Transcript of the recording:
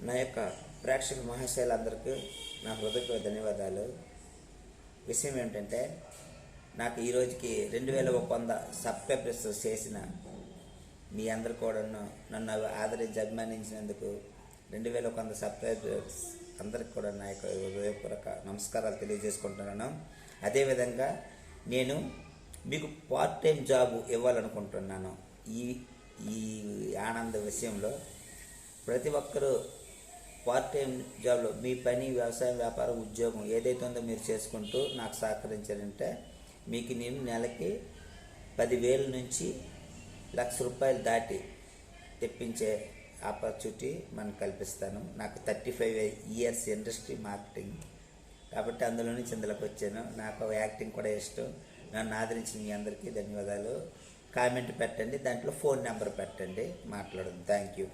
నా యొక్క ప్రేక్షక మహాశయులందరికీ నా హృదయపూర్వక ధన్యవాదాలు. విషయం ఏమిటంటే, నాకు ఈరోజుకి 2100 సబ్స్క్రైబర్స్ చేసిన మీ అందరు కూడా నన్ను ఆదరించి అభిమానించినందుకు 2100 సబ్స్క్రైబర్స్ అందరికి కూడా నా యొక్క హృదయపూర్వక నమస్కారాలు తెలియజేసుకుంటున్నాను. అదేవిధంగా నేను మీకు పార్ట్ టైం జాబ్ ఇవ్వాలనుకుంటున్నాను. ఈ ఆనంద విషయంలో ప్రతి ఒక్కరూ పార్ట్ టైం జాబ్లో మీ పని, వ్యవసాయం, వ్యాపారం, ఉద్యోగం ఏదైతే ఉందో మీరు చేసుకుంటూ నాకు సహకరించారంటే మీకు నేను నెలకి 10,000 నుంచి ₹1,00,000 దాటి తెప్పించే ఆపర్చునిటీ మనం కల్పిస్తాను. నాకు 35 years ఇండస్ట్రీ మార్కెటింగ్ కాబట్టి అందులో నుంచి ఇందులోకి వచ్చాను. నాకు యాక్టింగ్ కూడా ఇష్టం. నన్ను ఆదరించిన మీ అందరికీ ధన్యవాదాలు. కామెంట్ పెట్టండి, దాంట్లో ఫోన్ నెంబర్ పెట్టండి, మాట్లాడండి. Thank you.